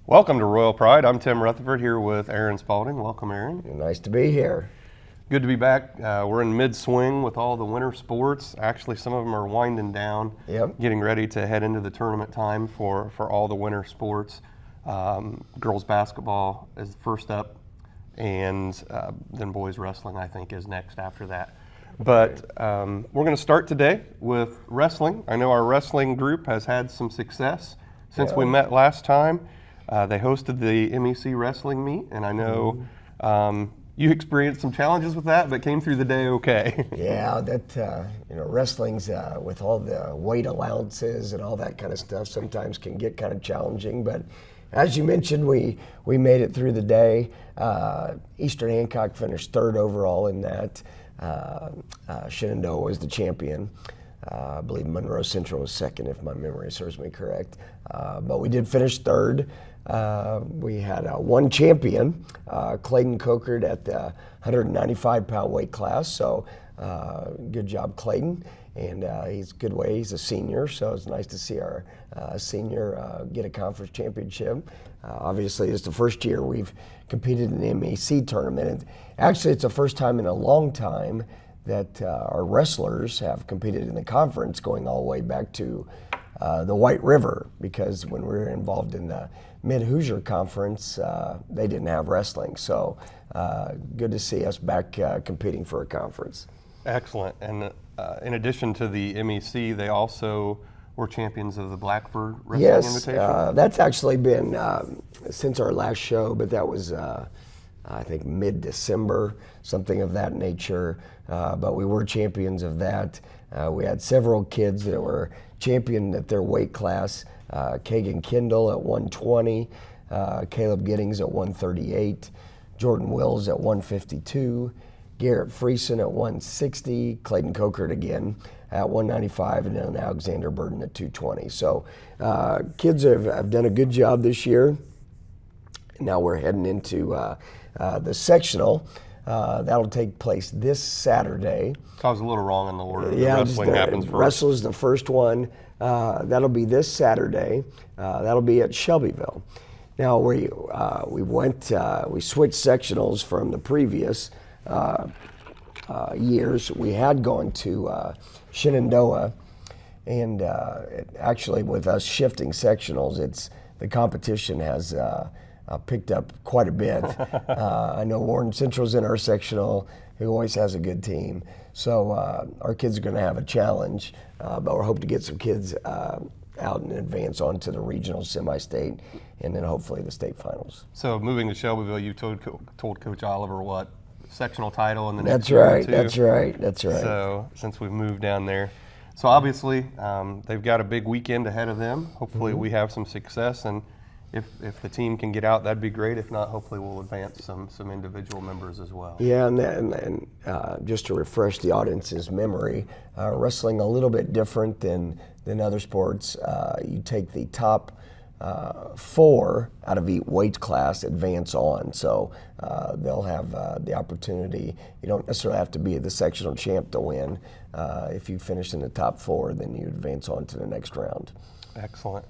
Welcome to Royal Pride. I'm Tim Rutherford here with Aaron Spalding. Welcome, Aaron. Nice to be here. Good to be back. We're in mid-swing with all the winter sports. Actually, some of them are winding down, getting ready to head into the tournament time for all the winter sports. Girls basketball is first up, and then boys wrestling, I think, is next after that. But we're going to start today with wrestling. I know our wrestling group has had some success since we met last time. They hosted the MEC wrestling meet, and I know you experienced some challenges with that, but came through the day okay. Yeah, that wrestling's with all the weight allowances and all that kind of stuff sometimes can get kind of challenging. But as you mentioned, we made it through the day. Eastern Hancock finished third overall in that. Shenandoah was the champion. I believe Monroe Central was second, if my memory serves me correct. But we did finish third. We had one champion, Clayton Cochard, at the 195-pound weight class. So good job, Clayton. And he's a good way. He's a senior, so it's nice to see our senior get a conference championship. Obviously, it's the first year we've competed in the MEC tournament. And actually, it's the first time in a long time that our wrestlers have competed in the conference, going all the way back to the White River, because when we were involved in the Mid-Hoosier Conference, they didn't have wrestling. So good to see us back competing for a conference. Excellent. And in addition to the MEC, they also were champions of the Blackford Wrestling Invitation? Yes, that's actually been since our last show, but that was I think mid-December, something of that nature. But we were champions of that. We had several kids that were champion at their weight class. Kagan Kendall at 120, Caleb Giddings at 138, Jordan Wills at 152, Garrett Friesen at 160, Clayton Cochard again at 195, and then Alexander Burden at 220. So kids have done a good job this year. Now we're heading into the sectional. That'll take place this Saturday. I was a little wrong in the order. Yeah, wrestling happens first. Wrestle's the first one. That'll be this Saturday. That'll be at Shelbyville. Now we switched sectionals from the previous years. We had gone to Shenandoah, and actually with us shifting sectionals, the competition has picked up quite a bit. I know Warren Central's in our sectional, who always has a good team. So our kids are going to have a challenge, but we're hoping to get some kids out in advance onto the regional, semi-state, and then hopefully the state finals. So moving to Shelbyville, you told Coach Oliver what? Sectional title in the next That's year right, or two? That's right. So since we've moved down there. So obviously they've got a big weekend ahead of them. Hopefully we have some success, and if the team can get out, that'd be great. If not, hopefully we'll advance some individual members as well. Yeah, and just to refresh the audience's memory, wrestling a little bit different than other sports. You take the top 4 out of each weight class advance on, so they'll have the opportunity. You don't necessarily have to be the sectional champ to win. If you finish in the top 4, then you advance on to the next round. Excellent.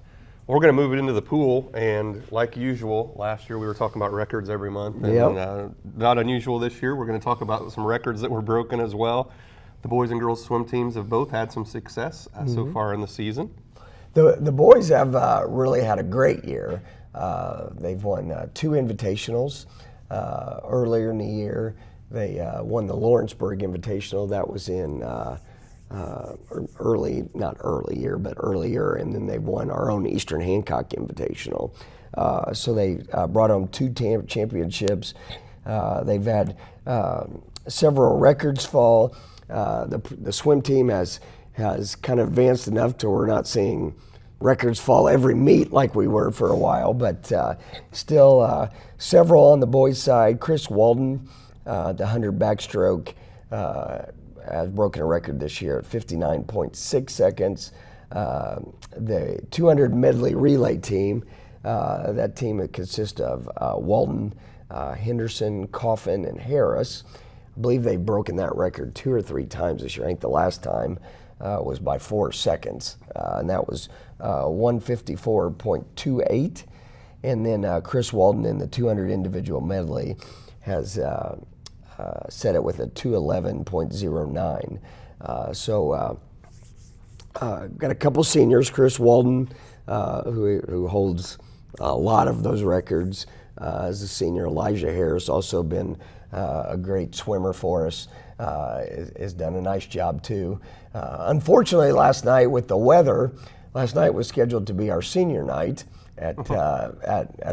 We're going to move it into the pool, and like usual, last year we were talking about records every month, and not unusual this year. We're going to talk about some records that were broken as well. The boys and girls swim teams have both had some success so far in the season. The boys have really had a great year. They've won 2 invitationals earlier in the year. They won the Lawrenceburg Invitational. That was in earlier, and then they've won our own Eastern Hancock Invitational. So they brought home 2 championships. They've had several records fall. The swim team has kind of advanced enough to we're not seeing records fall every meet like we were for a while, but still several on the boys' side. Chris Walden, the 100 backstroke, has broken a record this year at 59.6 seconds. The 200 medley relay team, that team consists of Walden, Henderson, Coffin, and Harris. I believe they've broken that record 2 or 3 times this year. I think the last time was by 4 seconds, and that was 154.28. And then Chris Walden in the 200 individual medley has set it with a 2:11.09. Got a couple seniors, Chris Walden, who holds a lot of those records as a senior. Elijah Harris, also been a great swimmer for us, has done a nice job too. Unfortunately, last night with the weather, last night was scheduled to be our senior night at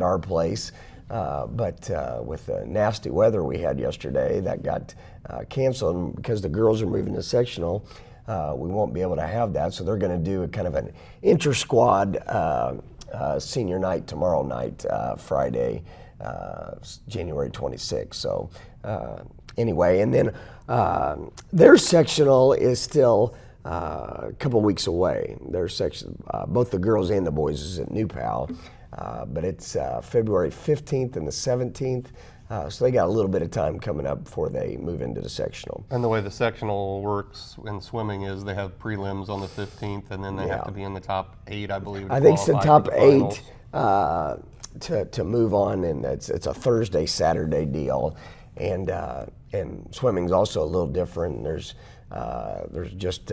our place, but with the nasty weather we had yesterday, that got canceled. And because the girls are moving to sectional, we won't be able to have that. So they're going to do a kind of an inter-squad senior night tomorrow night, Friday, January 26th. So anyway, and then their sectional is still a couple weeks away. Their section, both the girls and the boys, is at New Pal, but it's February 15th and the 17th. So they got a little bit of time coming up before they move into the sectional. And the way the sectional works in swimming is they have prelims on the 15th, and then they have to be in the top 8, I believe. I think it's the top 8 to move on, and it's a Thursday, Saturday deal. And swimming's also a little different. There's just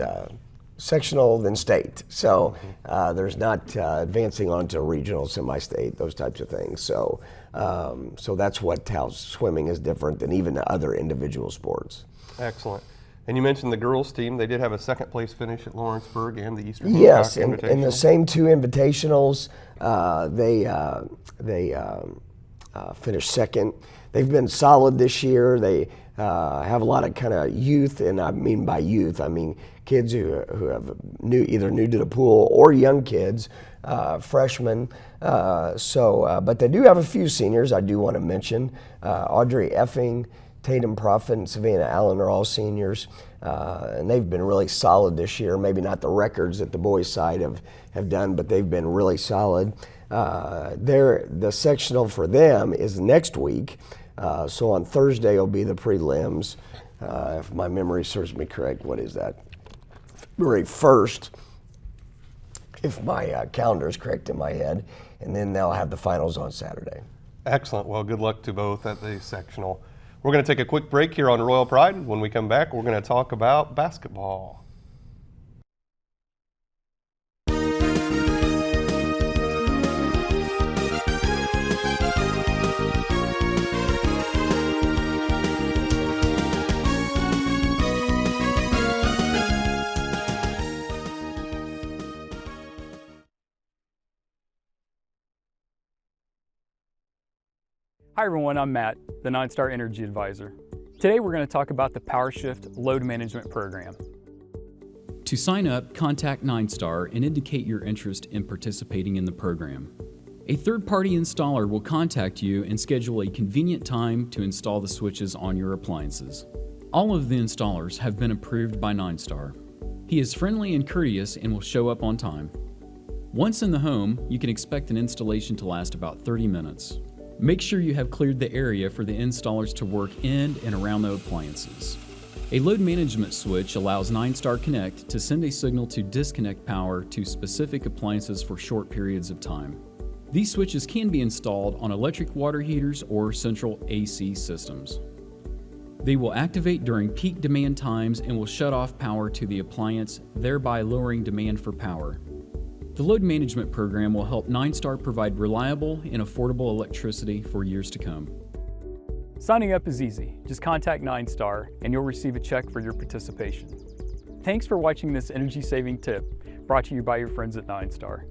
sectional than state. So there's not advancing on to regional, semi-state, those types of things. So that's how swimming is different than even the other individual sports. Excellent. And you mentioned the girls team. They did have a second place finish at Lawrenceburg and the Eastern Yes, Hancock in the same 2 invitationals, they finished second. They've been solid this year. They have a lot of kind of youth, and I mean by youth, I mean kids who have either new to the pool or young kids, freshmen. But they do have a few seniors I do want to mention. Audrey Effing, Tatum Profit, and Savannah Allen are all seniors, and they've been really solid this year. Maybe not the records that the boys' side have done, but they've been really solid. The sectional for them is next week. So on Thursday will be the prelims. If my memory serves me correct, what is that? February 1st, if my calendar is correct in my head. And then they'll have the finals on Saturday. Excellent. Well, good luck to both at the sectional. We're going to take a quick break here on Royal Pride. When we come back, we're going to talk about basketball. Hi everyone, I'm Matt, the Ninestar Energy Advisor. Today we're going to talk about the PowerShift Load Management Program. To sign up, contact Ninestar and indicate your interest in participating in the program. A third-party installer will contact you and schedule a convenient time to install the switches on your appliances. All of the installers have been approved by Ninestar. He is friendly and courteous and will show up on time. Once in the home, you can expect an installation to last about 30 minutes. Make sure you have cleared the area for the installers to work in and around the appliances. A load management switch allows Ninestar Connect to send a signal to disconnect power to specific appliances for short periods of time. These switches can be installed on electric water heaters or central AC systems. They will activate during peak demand times and will shut off power to the appliance, thereby lowering demand for power. The load management program will help Ninestar provide reliable and affordable electricity for years to come. Signing up is easy. Just contact Ninestar and you'll receive a check for your participation. Thanks for watching this energy-saving tip, brought to you by your friends at Ninestar.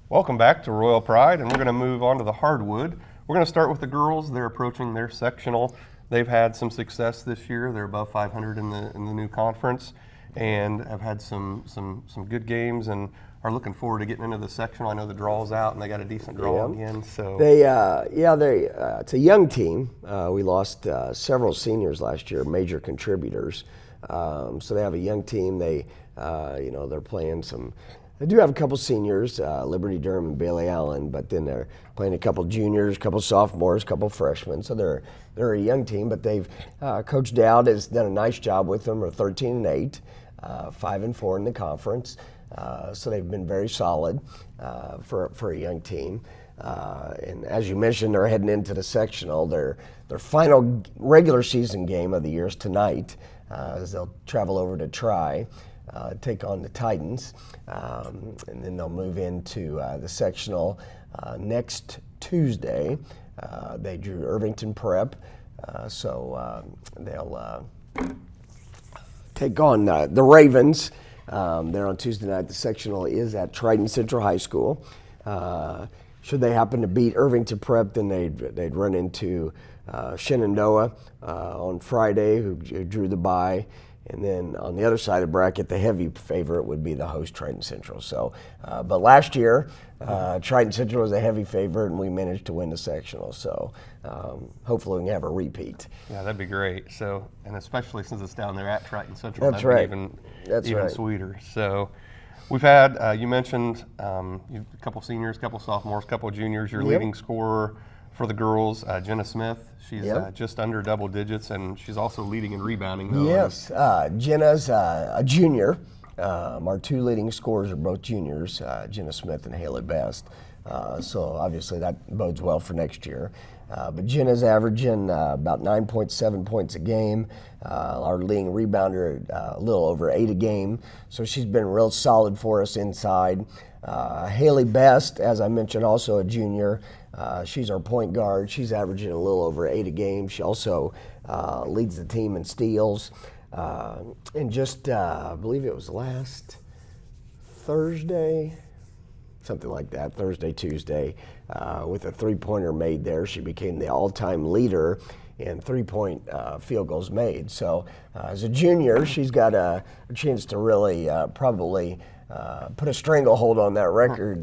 Welcome back to Royal Pride, and we're going to move on to the hardwood. We're going to start with the girls. They're approaching their sectional. They've had some success this year. They're above 500 in the new conference, and have had some good games, and are looking forward to getting into the sectional. I know the draw's out, and they got a decent draw again. So it's a young team. We lost several seniors last year, major contributors. So they have a young team. They're playing some. They do have a couple seniors, Liberty Durham and Bailey Allen, but then they're playing a couple juniors, a couple sophomores, a couple freshmen. So they're a young team, but they've Coach Dowd has done a nice job with them. They're 13-8. 5-4 in the conference. So they've been very solid for a young team. And as you mentioned, they're heading into the sectional. Their final regular season game of the year is tonight, as they'll travel over to Tri, take on the Titans, and then they'll move into the sectional next Tuesday. They drew Irvington Prep, so they'll take on the Ravens. They're on Tuesday night. The sectional is at Triton Central High School. Should they happen to beat Irvington Prep, then they'd run into Shenandoah on Friday, who drew the bye. And then on the other side of the bracket, the heavy favorite would be the host, Triton Central. So, but last year, Triton Central was a heavy favorite, and we managed to win the sectional. So, hopefully, we can have a repeat. Yeah, that'd be great. So, and especially since it's down there at Triton Central, That's that'd right. be even sweeter. So, we've had you mentioned a couple seniors, couple sophomores, couple juniors. Your leading scorer for the girls, Jenna Smith. She's just under double digits, and she's also leading in rebounding, though. Yes, Jenna's a junior. Our two leading scorers are both juniors, Jenna Smith and Haley Best. So obviously that bodes well for next year. But Jenna's averaging about 9.7 points a game. Our leading rebounder, a little over 8 a game. So she's been real solid for us inside. Haley Best, as I mentioned, also a junior. She's our point guard. She's averaging a little over 8 a game. She also leads the team in steals. And just, I believe it was last Thursday, something like that, Thursday, Tuesday, with a three-pointer made there. She became the all-time leader in three-point field goals made. So as a junior, she's got a chance to really probably put a stranglehold on that record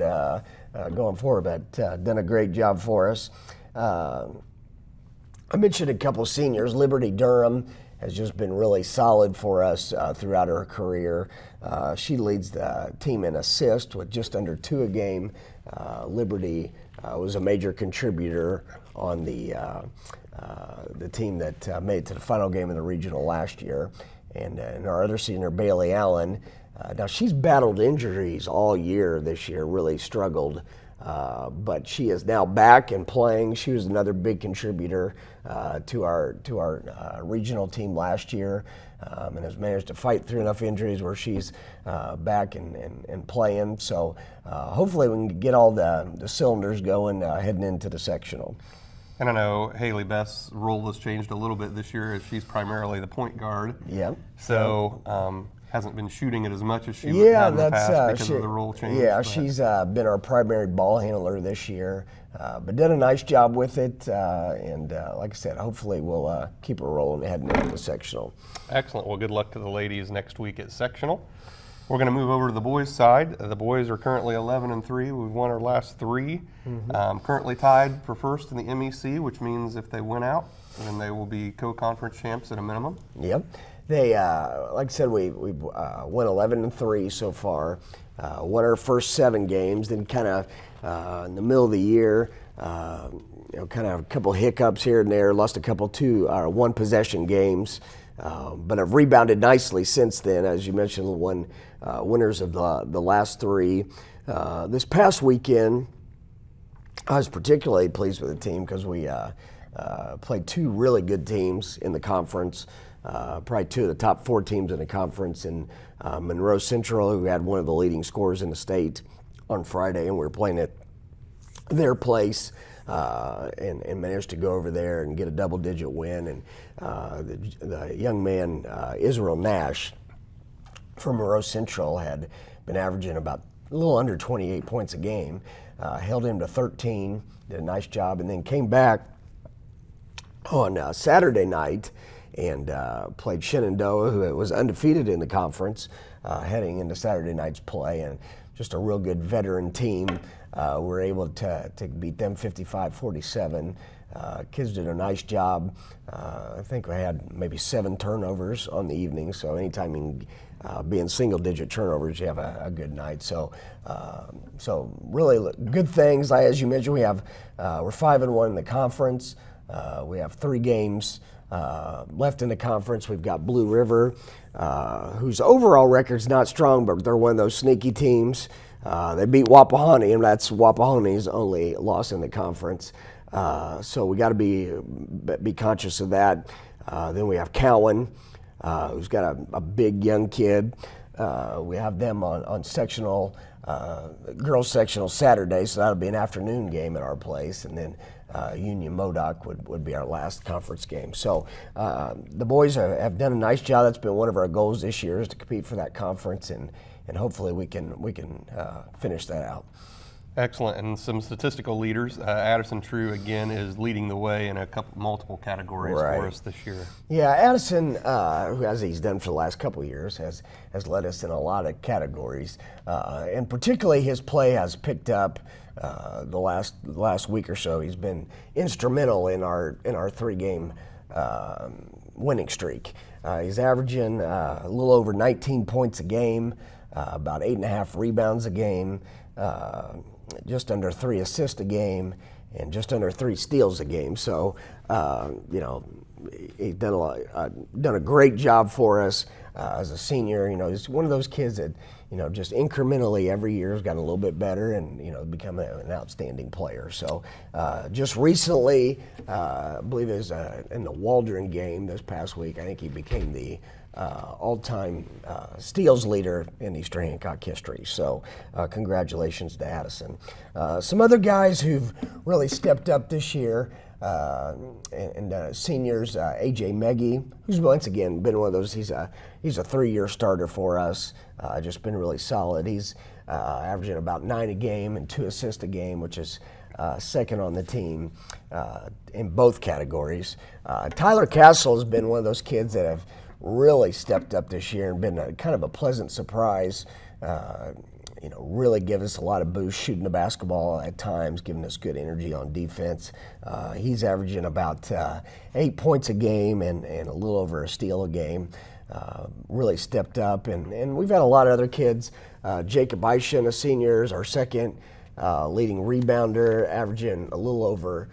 going forward, but done a great job for us. I mentioned a couple seniors. Liberty Durham has just been really solid for us throughout her career. She leads the team in assists with just under 2 a game. Liberty was a major contributor on the team that made it to the final game of the regional last year. And our other senior, Bailey Allen, now she's battled injuries all year this year, really struggled. But she is now back and playing. She was another big contributor to our regional team last year, and has managed to fight through enough injuries where she's back and playing. So hopefully we can get all the cylinders going heading into the sectional. And I know Haley Best's role has changed a little bit this year, as she's primarily the point guard. Yeah. So hasn't been shooting it as much as she would have in the past because of the role change. Yeah, she's been our primary ball handler this year, but did a nice job with it. And like I said, hopefully we'll keep her rolling heading into the sectional. Excellent. Well, good luck to the ladies next week at sectional. We're going to move over to the boys' side. The boys are currently 11-3. We've won our last 3. Currently tied for first in the MEC, which means if they win out, then they will be co-conference champs at a minimum. Yep. They, like I said, we've won 11-3 so far. Won our first 7 games. Then kind of in the middle of the year, kind of a couple hiccups here and there. Lost a couple 1 possession games. But have rebounded nicely since then. As you mentioned, won winners of the last 3. This past weekend, I was particularly pleased with the team because we played 2 really good teams in the conference. Probably 2 of the top 4 teams in the conference, in Monroe Central, who had one of the leading scorers in the state on Friday, and we were playing at their place. And managed to go over there and get a double-digit win. And the young man, Israel Nash, from Monroe Central, had been averaging about a little under 28 points a game, held him to 13, did a nice job, and then came back on Saturday night and played Shenandoah, who was undefeated in the conference, heading into Saturday night's play, and just a real good veteran team. We're able to beat them 55-47. Kids did a nice job. I think we had maybe 7 turnovers on the evening, so anytime you can be in single-digit turnovers, you have a good night. So really good things. As you mentioned, we're 5-1 in the conference. We have 3 games Left in the conference, we've got Blue River, whose overall record's not strong, but they're one of those sneaky teams. They beat Wapahonee, and that's Wapahonee's only loss in the conference. So we got to be conscious of that. Then we have Cowan, who's got a big young kid. We have them on sectional, girls sectional Saturday, so that'll be an afternoon game at our place, and then Union Modoc would be our last conference game. So the boys have done a nice job. That's been one of our goals this year, is to compete for that conference, and hopefully we can finish that out. Excellent, and some statistical leaders. Addison True again is leading the way in multiple categories for us this year. Yeah, Addison, who as he's done for the last couple of years, has led us in a lot of categories, and particularly his play has picked up the last week or so. He's been instrumental in our 3-game winning streak. He's averaging a little over 19 points a game, about 8.5 rebounds a game. Just under 3 assists a game, and just under 3 steals a game. So, he's done a great job for us as a senior. He's one of those kids that, just incrementally every year has gotten a little bit better and, become an outstanding player. So, just recently, I believe it was in the Waldron game this past week, I think he became the all-time steals leader in Eastern Hancock history. So congratulations to Addison. Some other guys who've really stepped up this year, and seniors, A.J. Meggie, who's once again been one of those, he's a 3-year starter for us, just been really solid. He's averaging about 9 a game and 2 assists a game, which is second on the team in both categories. Tyler Castle has been one of those kids that have really stepped up this year and been kind of a pleasant surprise. Really given us a lot of boost shooting the basketball at times, giving us good energy on defense. He's averaging about 8 points a game and a little over a steal a game. Really stepped up, and we've had a lot of other kids. Jacob Eishen, a senior, is our second leading rebounder, averaging a little over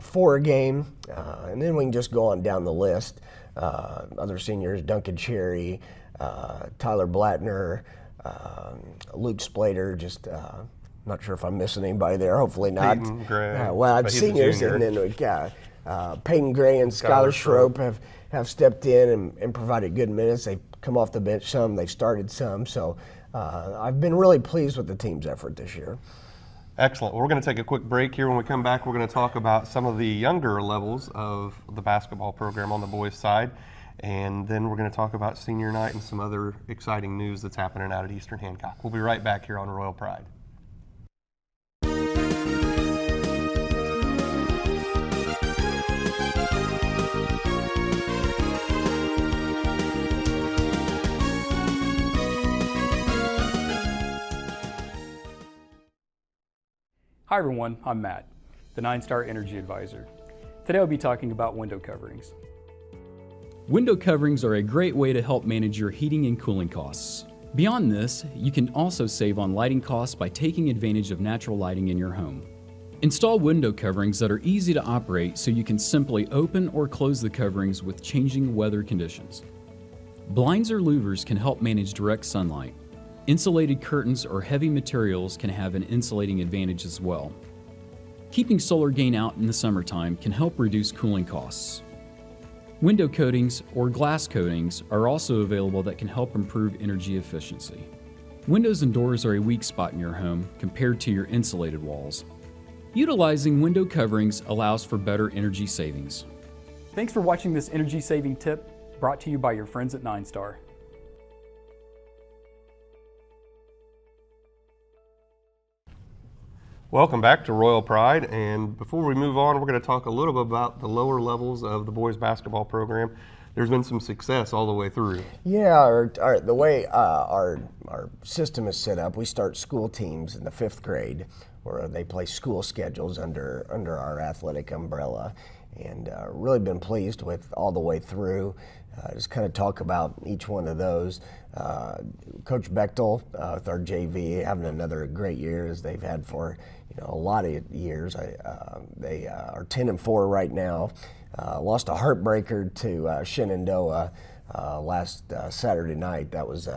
4 a game. And then we can just go on down the list. Other seniors, Duncan Cherry, Tyler Blattner, Luke Splater, just not sure if I'm missing anybody there, hopefully not. Peyton Gray. Well, seniors, and then we got Peyton Gray and Skylar Schroep have stepped in and provided good minutes. They've come off the bench some, they've started some, so I've been really pleased with the team's effort this year. Excellent. Well, we're going to take a quick break here. When we come back, we're going to talk about some of the younger levels of the basketball program on the boys' side, and then we're going to talk about senior night and some other exciting news that's happening out at Eastern Hancock. We'll be right back here on Royal Pride. Hi everyone, I'm Matt, the Ninestar Energy Advisor. Today I'll be talking about window coverings. Window coverings are a great way to help manage your heating and cooling costs. Beyond this, you can also save on lighting costs by taking advantage of natural lighting in your home. Install window coverings that are easy to operate so you can simply open or close the coverings with changing weather conditions. Blinds or louvers can help manage direct sunlight. Insulated curtains or heavy materials can have an insulating advantage as well. Keeping solar gain out in the summertime can help reduce cooling costs. Window coatings or glass coatings are also available that can help improve energy efficiency. Windows and doors are a weak spot in your home compared to your insulated walls. Utilizing window coverings allows for better energy savings. Thanks for watching this energy saving tip brought to you by your friends at Ninestar. Welcome back to Royal Pride, and before we move on, we're going to talk a little bit about the lower levels of the boys basketball program. There's been some success all the way through. Yeah, the way our system is set up, we start school teams in the 5th grade, where they play school schedules under our athletic umbrella. and really been pleased with all the way through. Just kind of talk about each one of those. Coach Bechtel with our JV having another great year as they've had for a lot of years. They are 10-4 right now. Lost a heartbreaker to Shenandoah last Saturday night. That was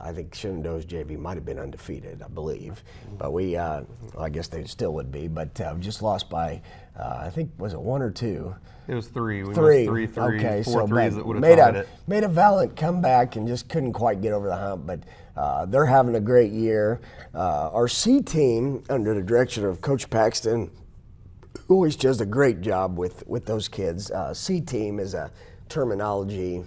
I think Shenandoah's JV might have been undefeated, I believe, but I guess they still would be, but just lost by, I think, was it 1 or 2? It was 3. We Three. missed 3 Okay, 4 so threes that would have tied it. made a valiant comeback and just couldn't quite get over the hump, but they're having a great year. Our C team, under the direction of Coach Paxton, who always does a great job with those kids. C team is a terminology.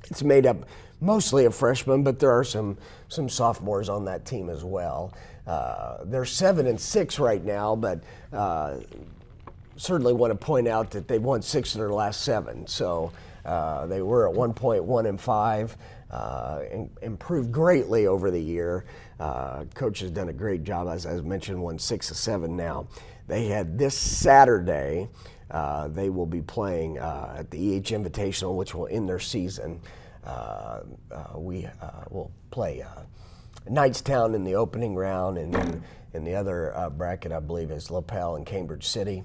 It's made up mostly of freshmen, but there are some sophomores on that team as well. They're 7-6 right now, but certainly want to point out that they've won 6 of their last 7. So they were at 1.1-5, improved greatly over the year. Coach has done a great job, as I mentioned, won 6 of 7 now. They had this Saturday, they will be playing at the EH Invitational, which will end their season. We will play Knightstown in the opening round, and then in the other bracket, I believe, is LaPel and Cambridge City.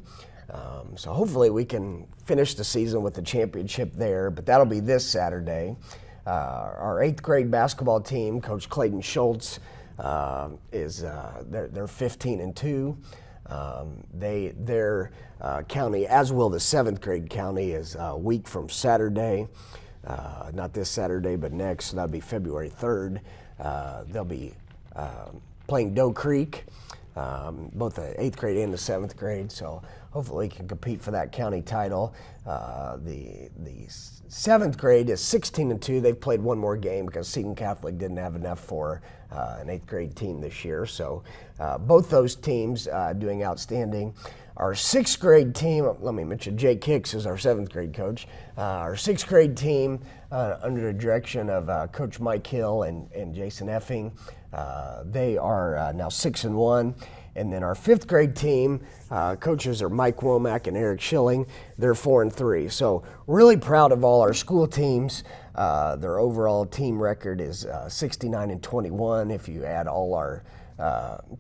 So hopefully we can finish the season with the championship there, but that'll be this Saturday. Our 8th grade basketball team, Coach Clayton Schultz, is they're 15-2. Their county, as will the 7th grade county, is a week from Saturday. Not this Saturday, but next. So that'll be February 3rd. They'll be playing Doe Creek, both the 8th grade and the 7th grade. So hopefully can compete for that county title. The 7th grade is 16-2. They've played one more game because Seton Catholic didn't have enough for an 8th grade team this year. So both those teams doing outstanding. Our 6th grade team, let me mention Jake Hicks is our 7th grade coach. Our 6th grade team, under the direction of Coach Mike Hill and Jason Effing, they are now 6-1. And then our 5th grade team, coaches are Mike Womack and Eric Schilling. They're 4-3. So really proud of all our school teams. Their overall team record is 69-21. If you add all our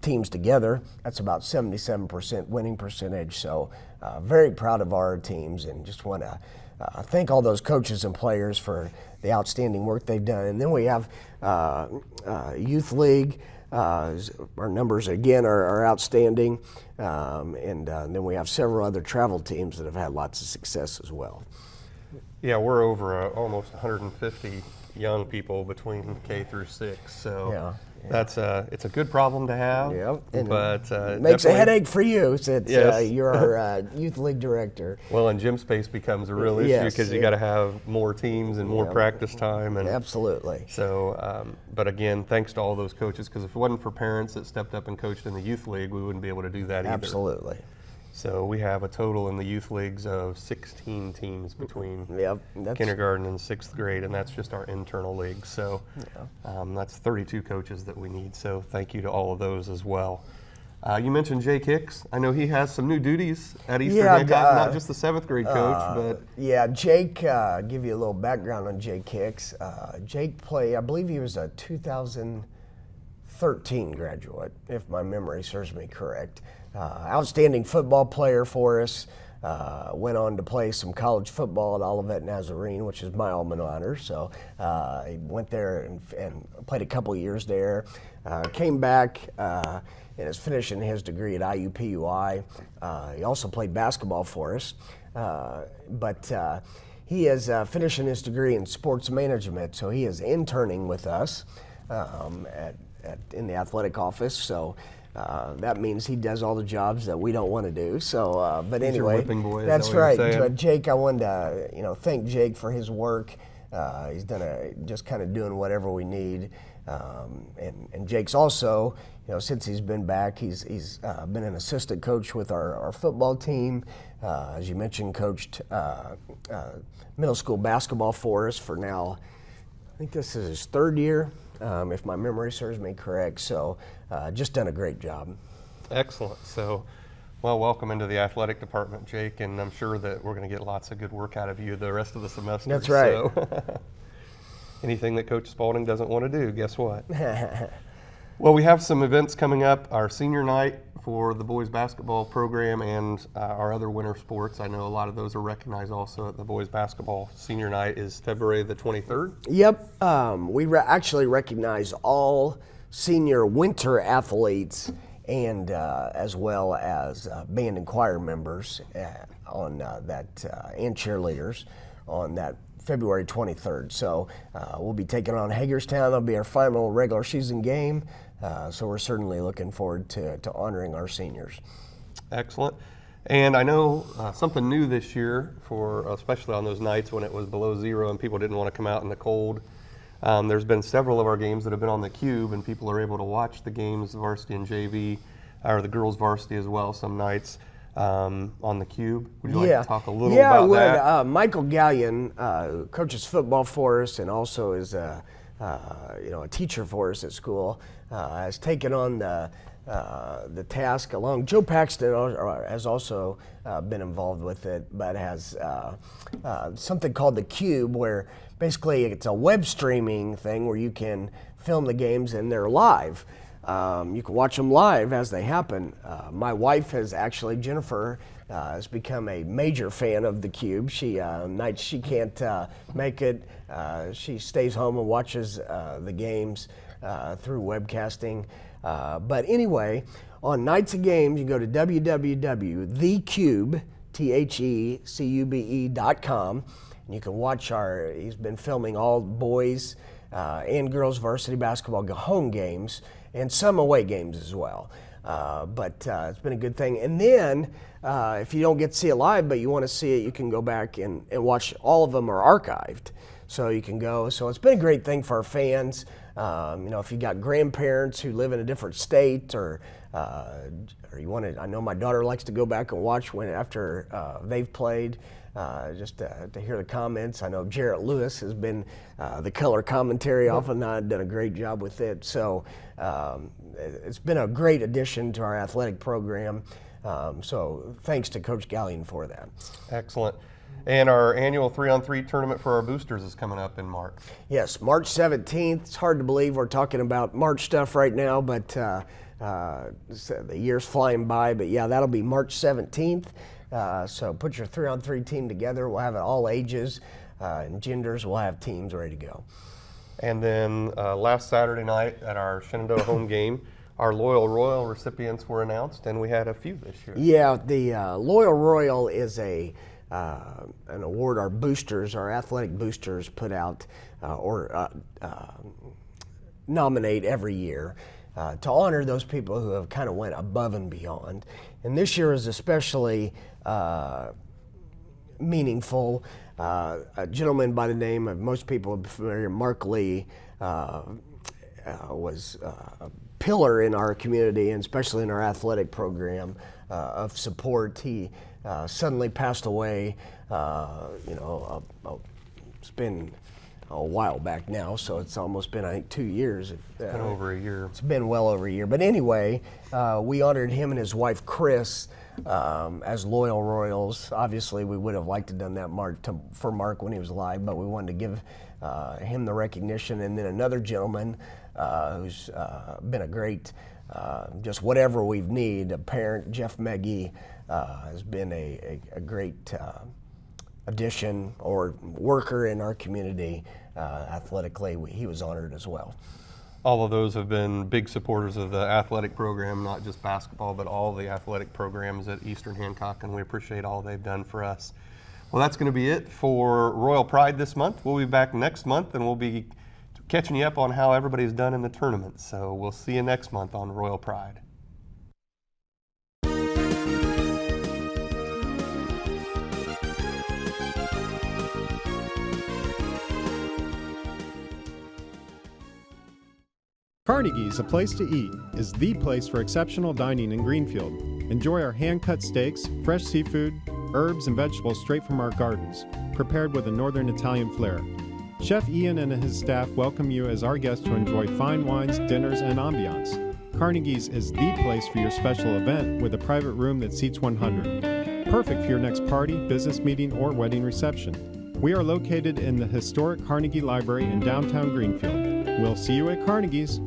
teams together, that's about 77% winning percentage. So very proud of our teams, and just want to thank all those coaches and players for the outstanding work they've done. And then we have Youth League. Our numbers again are outstanding, and then we have several other travel teams that have had lots of success as well. Yeah, we're over almost 150 young people between K through 6, so Yeah. that's it's a good problem to have. Yep, and but it makes a headache for you since Yes. you're our youth league director. Well, and gym space becomes a real issue Yes, because you got to have more teams and more practice time. And Absolutely. so, but again, thanks to all those coaches, because if it wasn't for parents that stepped up and coached in the youth league, we wouldn't be able to do that either. Absolutely. So we have a total in the youth leagues of 16 teams between Yep. kindergarten and 6th grade, and that's just our internal league. So that's 32 coaches that we need. So thank you to all of those as well. You mentioned Jake Hicks. I know he has some new duties at Eastern Hancock, not just the 7th grade coach, but Yeah, Jake, give you a little background on Jake Hicks. Jake played, I believe he was a 2013 graduate, if my memory serves me correct. Outstanding football player for us. Went on to play some college football at Olivet Nazarene, which is my alma mater. So he went there and played a couple years there. Came back and is finishing his degree at IUPUI. He also played basketball for us. But he is finishing his degree in sports management, so he is interning with us in the athletic office. So that means he does all the jobs that we don't want to do. So, but He's your anyway, whipping boy, is that's that what you're right. saying? Jake, I wanted to thank Jake for his work. He's done just kind of doing whatever we need. And Jake's also, since he's been back, he's been an assistant coach with our football team. As you mentioned, coached middle school basketball for us for now. I think this is his 3rd year, if my memory serves me correct. So just done a great job. excellent. So Well, welcome into the athletic department, Jake, and I'm sure that we're going to get lots of good work out of you the rest of the semester. That's right. So anything that Coach Spalding doesn't want to do, guess what? Well, we have some events coming up. Our senior night for the boys basketball program and our other winter sports. I know a lot of those are recognized also at the boys basketball. Senior night is February the 23rd. Yep. We actually recognize all senior winter athletes and as well as band and choir members on that and cheerleaders on that February 23rd. So we'll be taking on Hagerstown. That'll be our final regular season game. So we're certainly looking forward to honoring our seniors. Excellent. And I know something new this year, for especially on those nights when it was below zero and people didn't want to come out in the cold. There's been several of our games that have been on the Cube, and people are able to watch the games, varsity and JV, or the girls varsity as well some nights on the Cube. Would you like to talk a little about that? Yeah, I would. Michael Gallion coaches football for us and also is a teacher for us at school, has taken on the task along. Joe Paxton has also been involved with it, but has something called the Cube, where basically it's a web streaming thing where you can film the games and they're live. You can watch them live as they happen. My wife Jennifer, has become a major fan of the Cube. Nights she can't make it, she stays home and watches the games through webcasting. But anyway, on nights of games, you go to www.thecube.com, and you can watch he's been filming all boys and girls varsity basketball home games and some away games as well. But it's been a good thing. And then if you don't get to see it live, but you want to see it, you can go back and watch. All of them are archived, so you can go. So it's been a great thing for our fans. If you got grandparents who live in a different state, or you want to, I know my daughter likes to go back and watch after they've played. Just to hear the comments. I know Jarrett Lewis has been the color commentary off and on, done a great job with it. So it's been a great addition to our athletic program. So thanks to Coach Gallion for that. Excellent. And our annual 3-on-3 tournament for our boosters is coming up in March. Yes, March 17th. It's hard to believe we're talking about March stuff right now, but the year's flying by. But yeah, that'll be March 17th. So put your 3-on-3 team together. We'll have it all ages and genders. We'll have teams ready to go. And then last Saturday night at our Shenandoah home game, our Loyal Royal recipients were announced, and we had a few this year. Yeah, the Loyal Royal is an award our boosters, our athletic boosters, put out or nominate every year to honor those people who have kind of went above and beyond. And this year is especially meaningful. A gentleman by the name of, most people are familiar, Mark Lee, was a pillar in our community and especially in our athletic program of support. He suddenly passed away. It's been a while back now, so it's almost been, I think, 2 years. It's been over a year. It's been well over a year. But anyway, we honored him and his wife, Chris, as Loyal Royals. Obviously, we would have liked to have done that for Mark when he was alive, but we wanted to give him the recognition. And then another gentleman who's been a great, just whatever we need, a parent, Jeff Meggie, has been a great addition or worker in our community athletically. He was honored as well. All of those have been big supporters of the athletic program, not just basketball, but all the athletic programs at Eastern Hancock, and we appreciate all they've done for us. Well, that's going to be it for Royal Pride this month. We'll be back next month, and we'll be catching you up on how everybody's done in the tournament. So we'll see you next month on Royal Pride. Carnegie's A Place to Eat is the place for exceptional dining in Greenfield. Enjoy our hand-cut steaks, fresh seafood, herbs, and vegetables straight from our gardens, prepared with a northern Italian flair. Chef Ian and his staff welcome you as our guests to enjoy fine wines, dinners, and ambiance. Carnegie's is the place for your special event with a private room that seats 100. Perfect for your next party, business meeting, or wedding reception. We are located in the historic Carnegie Library in downtown Greenfield. We'll see you at Carnegie's.